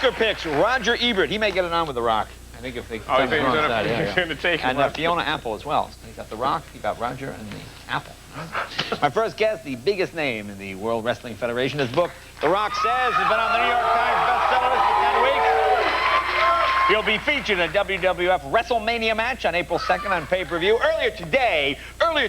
Oscar picks Roger Ebert. He may get it on with The Rock. I think if they... Oh, you think he's going to take him? And Fiona Apple as well. He's got The Rock, he got Roger, and the Apple. My first guest, the biggest name in the World Wrestling Federation. His book, The Rock Says, has been on the New York Times bestseller list for 10 weeks. He'll be featured in a WWF WrestleMania match on April 2nd on pay-per-view. Earlier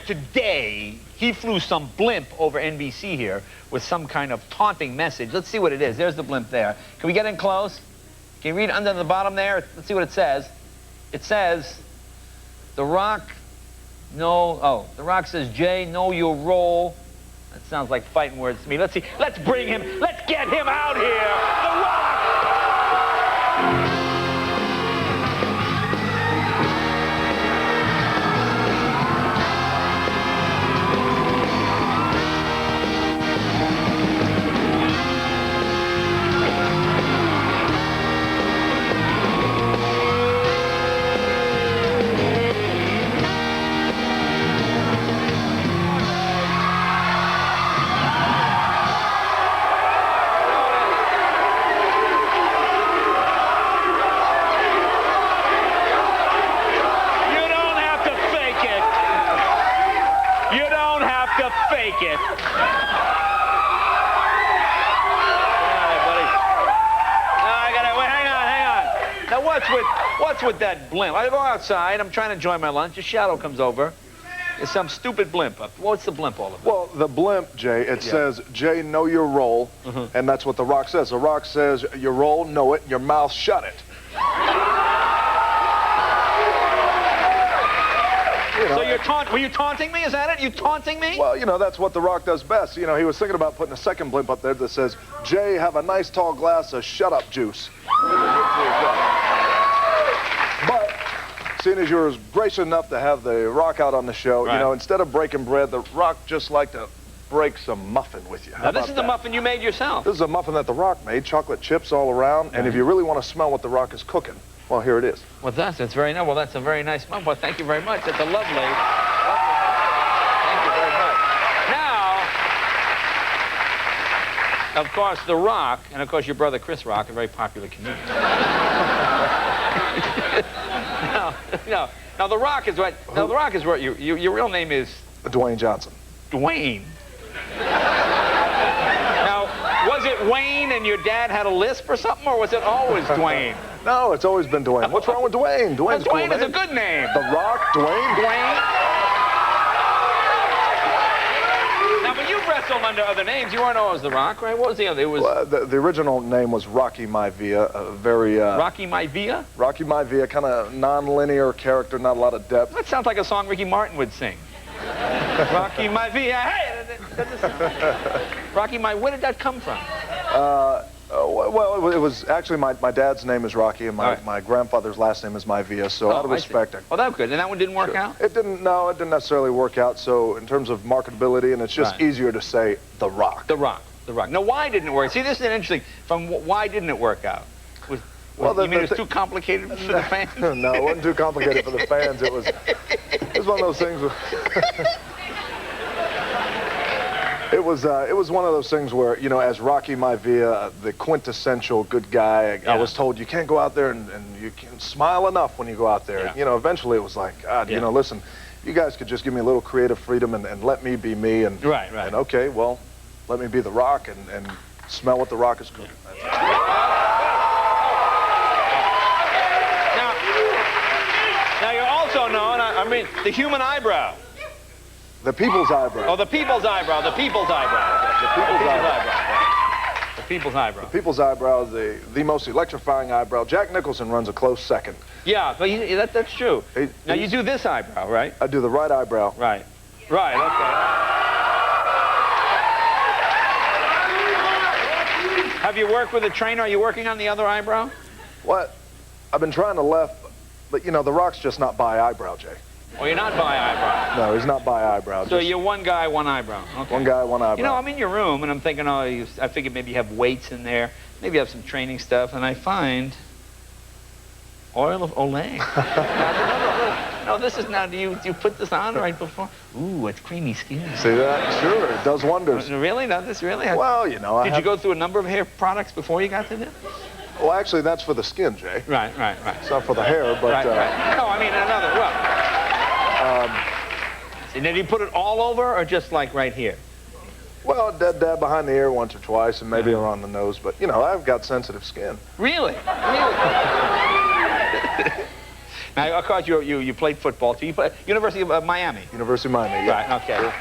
today, he flew some blimp over NBC here with some kind of taunting message. Let's see what it is. There's the blimp there. Can we get in close? Can you read under the bottom there? Let's see what it says. It says, The Rock, The Rock says, Jay, know your role. That sounds like fighting words to me. Let's see. Let's bring him. Let's get him out here. The Rock! Fake it. Hang on. Now what's with that blimp? I go outside, I'm trying to enjoy my lunch, a shadow comes over. There's some stupid blimp up. What's the blimp all about? Well, the blimp, Jay, it says, Jay, know your role, and that's what The Rock says. The Rock says, your role, know it, your mouth, shut it. So were you taunting me? Is that it? You taunting me? Well, that's what The Rock does best. He was thinking about putting a second blimp up there that says, Jay, have a nice tall glass of shut-up juice. But, seeing as you were gracious enough to have The Rock out on the show, instead of breaking bread, The Rock just liked to break some muffin with you. Now, this is the muffin you made yourself. This is a muffin that The Rock made, chocolate chips all around, and if you really want to smell what The Rock is cooking, well, here it is. Well, that's very nice. Well, that's a very nice muffin. Well, thank you very much. It's a lovely. Thank you very much. Now, of course, The Rock, and of course your brother Chris Rock, a very popular comedian. Now, The Rock is what? Now, The Rock is what your real name is? Dwayne Johnson. Dwayne. Now, was it Wayne and your dad had a lisp or something, or was it always Dwayne? No, it's always been Dwayne. What's wrong with Dwayne? Dwayne's Dwayne cool is a good name. The Rock, Dwayne. Now, but you've wrestled under other names. You weren't always The Rock, right? What was the other? It was... Well, the original name was Rocky Maivia, a very... Rocky Maivia? Rocky Maivia, kind of non-linear character, not a lot of depth. That sounds like a song Ricky Martin would sing. Rocky Maivia, hey! Rocky Maivia, where did that come from? Well, it was actually my dad's name is Rocky, and my grandfather's last name is Maivia, so out of respect. Oh, that's good. And that one didn't work out? It didn't necessarily work out, so in terms of marketability, and it's just easier to say The Rock. The Rock. Now, why didn't it work? See, this is interesting. Why didn't it work out? You mean it was too complicated for the fans? No, it wasn't too complicated for the fans. It was one of those things. It was one of those things where, as Rocky Maivia, the quintessential good guy, I was told you can't go out there and you can smile enough when you go out there. Yeah. Eventually it was like, God, listen, you guys could just give me a little creative freedom and let me be me. And, and okay, well, let me be The Rock and smell what The Rock is cooking. Now you're also known, the human eyebrow. The people's eyebrow. Oh, the people's eyebrow. The people's eyebrow. The people's eyebrow. The people's eyebrow. The people's eyebrow is the most electrifying eyebrow. Jack Nicholson runs a close second. Yeah, but that's true. Now you do this eyebrow, right? I do the right eyebrow. Right. Okay. Have you worked with a trainer? Are you working on the other eyebrow? What? I've been trying to left, but The Rock's just not by eyebrow, Jay. Oh, you're not by eyebrow? No, he's not by eyebrow. So you're one guy, one eyebrow. Okay. One guy, one eyebrow. I'm in your room, and I'm thinking, I figured maybe you have weights in there. Maybe you have some training stuff, and I find oil of Olay. No, this is now, do you put this on right before? Ooh, it's creamy skin. See that? Sure, it does wonders. Really? No, this really? Well, Did you go through a number of hair products before you got to this? Well, actually, that's for the skin, Jay. Right. It's not for the hair, but... Right. No, I mean another, and did he put it all over or just like right here? Well, dab behind the ear once or twice and maybe around the nose, but, you know, I've got sensitive skin. Really? Now, of course, you played football, too. You played University of Miami. University of Miami, yeah. Right, okay. Now,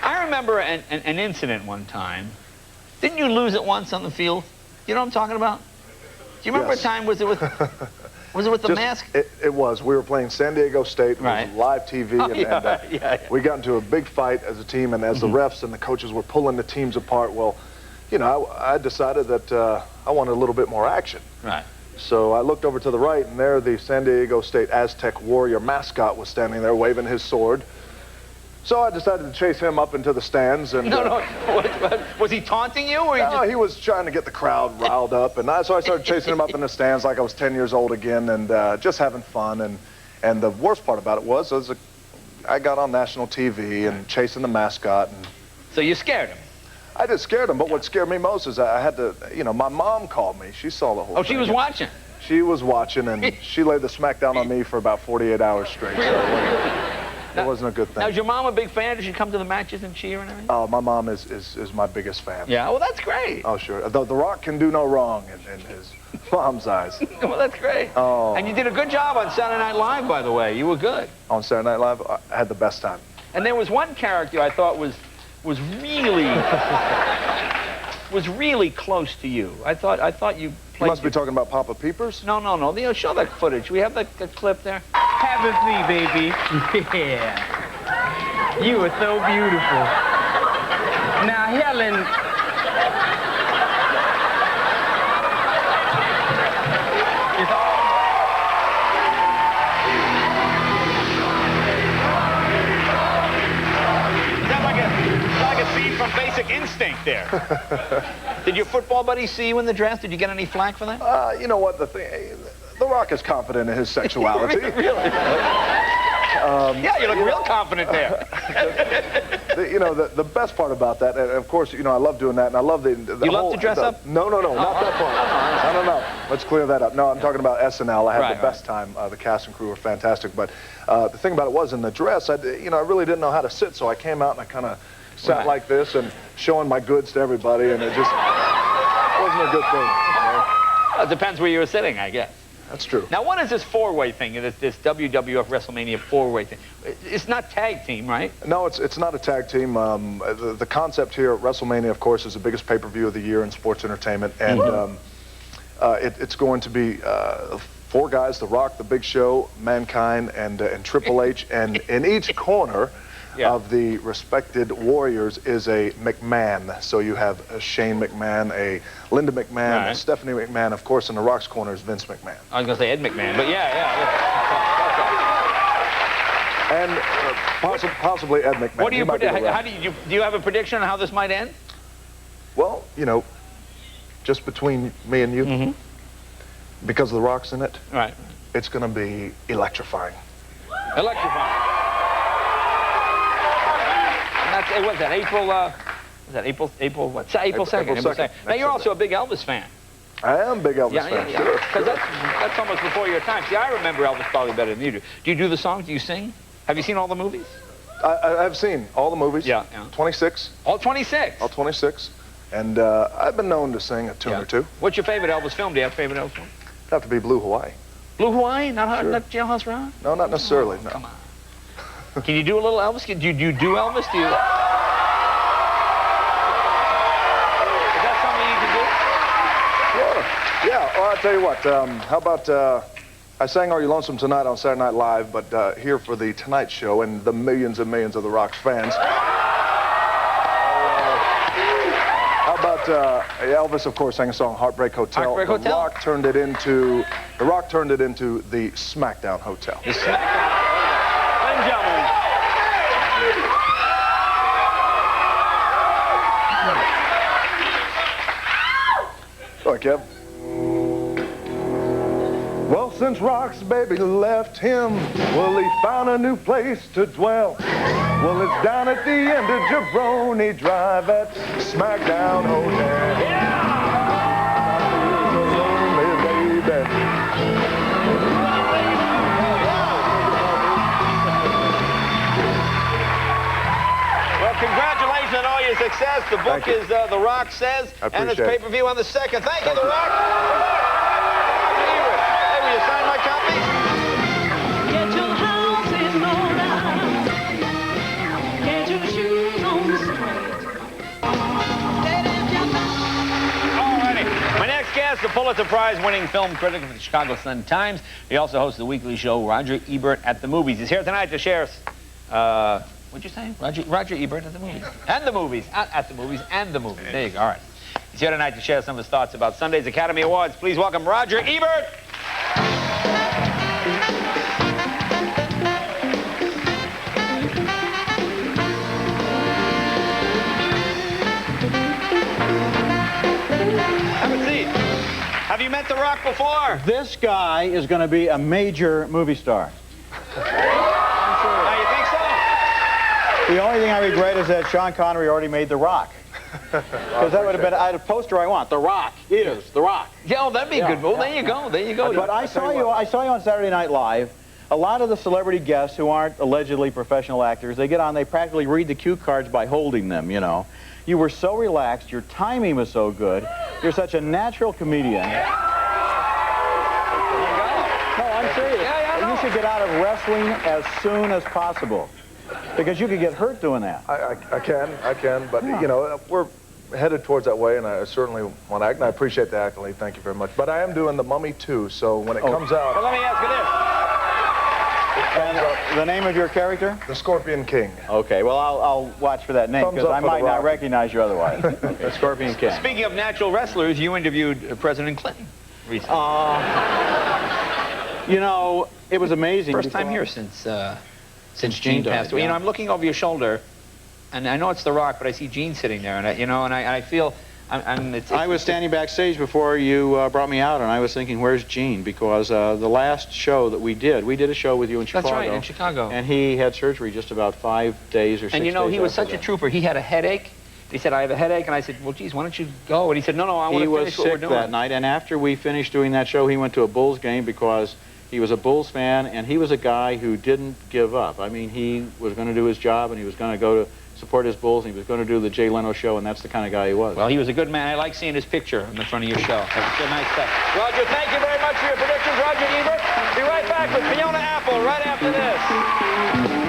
I remember an incident one time. Didn't you lose it once on the field? You know what I'm talking about? Do you remember a time, was it with the mask? It was. We were playing San Diego State. It was live TV. We got into a big fight as a team, and as the refs and the coaches were pulling the teams apart, well, you know, I decided that I wanted a little bit more action. Right. So I looked over to the right, and there the San Diego State Aztec Warrior mascot was standing there waving his sword. So I decided to chase him up into the stands. And No. Was he taunting you? Or no, he was trying to get the crowd riled up. And so I started chasing him up in the stands like I was 10 years old again and just having fun. And the worst part about it was I got on national TV and chasing the mascot. And so you scared him? I just scared him. But what scared me most is I had to, you know, my mom called me. She saw the whole thing. Oh, she was watching? She was watching, and she laid the smack down on me for about 48 hours straight. So it wasn't a good thing. Now, is your mom a big fan? Did she come to the matches and cheer and everything? My mom is my biggest fan. Yeah, well, that's great. Oh, sure. The Rock can do no wrong in his mom's eyes. Well, that's great. Oh. And you did a good job on Saturday Night Live, by the way. You were good. On Saturday Night Live, I had the best time. And there was one character I thought was really close to you. I thought you played... You must be talking about Papa Peepers? No. You know, show that footage. We have that clip there. Have with me, baby. Yeah. You are so beautiful. Now, Helen... is all... like a scene from Basic Instinct there. Did your football buddy see you in the dress? Did you get any flack for that? You know what? The Rock is confident in his sexuality. Really? Yeah, you look real confident there. You know, the best part about that, and of course, you know, I love doing that, and I love the You love to dress up? No, not that part. No. Let's clear that up. No, I'm talking about SNL. I had the best time. The cast and crew were fantastic. But the thing about it was, in the dress, I really didn't know how to sit, so I came out and I kind of sat like this and showing my goods to everybody, and it just wasn't a good thing. You know? It depends where you were sitting, I guess. That's true. Now, what is this four-way thing, this WWF WrestleMania four-way thing? It's not tag team, right? No, it's not a tag team. The concept here at WrestleMania, of course, is the biggest pay-per-view of the year in sports entertainment, and it's going to be four guys: The Rock, The Big Show, Mankind, and Triple H, and in each corner of the respected warriors is a McMahon. So you have a Shane McMahon, a Linda McMahon, a Stephanie McMahon. Of course, in The Rock's corner is Vince McMahon. I was going to say Ed McMahon, but yeah. And possibly Ed McMahon. What do you predict? Do you have a prediction on how this might end? Well, you know, just between me and you, because The Rock's in it, it's going to be electrifying. Electrifying. What's that, April, April what? April 2nd. April 2nd. Now, you're also a big Elvis fan. I am a big Elvis fan, sure. Because that's almost before your time. See, I remember Elvis probably better than you do. Do you do the songs? Do you sing? Have you seen all the movies? I've seen all the movies. Yeah. 26. All 26? All 26. And I've been known to sing a tune or two. What's your favorite Elvis film? Do you have a favorite Elvis film? It'd have to be Blue Hawaii. Blue Hawaii? Not Jailhouse Rock? No, not necessarily, no. Come on. Can you do a little Elvis? Do you do Elvis? Do you... Is that something you can do? Sure. Yeah, well, I'll tell you what. How about I sang Are You Lonesome Tonight on Saturday Night Live, but here for the Tonight Show and the millions and millions of The Rock's fans. How about Elvis, of course, sang a song, Heartbreak Hotel. Heartbreak Hotel. The Rock turned it into the SmackDown Hotel. The SmackDown. Ladies and gentlemen. Go ahead, Kev. Well, since Rock's baby left him, well, he found a new place to dwell. Well, it's down at the end of Jabroni Drive at Smackdown Hotel. Yeah! Well, congratulations on all your success. The book is The Rock Says, and it's pay-per-view on the 2nd. Thank you, The Rock. Hey, will you sign my copy? Get your house in order. Get your shoes on straight. All righty. My next guest, the Pulitzer Prize-winning film critic of the Chicago Sun-Times. He also hosts the weekly show Roger Ebert at the Movies. He's here tonight to share what'd you say? Roger Ebert at the movies. And the movies. At the movies and the movies. There you go. All right. He's here tonight to share some of his thoughts about Sunday's Academy Awards. Please welcome Roger Ebert. Have a seat. Have you met The Rock before? This guy is going to be a major movie star. Now, you think so? The only thing I regret is that Sean Connery already made The Rock. Because that would have been a poster I want. The Rock is The Rock. Yeah, oh, that'd be a good move. There you go. There you go. But I saw you on Saturday Night Live. A lot of the celebrity guests who aren't allegedly professional actors, they get on, they practically read the cue cards by holding them, you know. You were so relaxed. Your timing was so good. You're such a natural comedian. No, I'm serious. You should get out of wrestling as soon as possible. Because you could get hurt doing that. I can, but, you know, we're headed towards that way, and I certainly want to act, and I appreciate the accolade. Thank you very much. But I am doing The Mummy, too, so when it comes out... Well, let me ask you this. And the name of your character? The Scorpion King. Okay, well, I'll watch for that name, because I might not recognize you otherwise. Okay, Scorpion King. Speaking of natural wrestlers, you interviewed President Clinton recently. You know, it was amazing. First time here since Gene passed away. You know, I'm looking over your shoulder, and I know it's The Rock, but I see Gene sitting there, and I feel... I was standing backstage before you brought me out, and I was thinking, where's Gene? Because the last show that we did a show with you in Chicago. That's right, in Chicago. And he had surgery just about 5 days or 6 days. And you know, he was such a trooper. He had a headache. He said, I have a headache. And I said, well, geez, why don't you go? And he said, no, I want to finish what we're doing. He was sick that night, and after we finished doing that show, he went to a Bulls game because he was a Bulls fan, and he was a guy who didn't give up. I mean, he was going to do his job, and he was going to go to support his Bulls, and he was going to do the Jay Leno show, and that's the kind of guy he was. Well, he was a good man. I like seeing his picture in the front of your show. That's good, nice stuff. Roger, thank you very much for your predictions. Roger Ebert. Be right back with Fiona Apple right after this.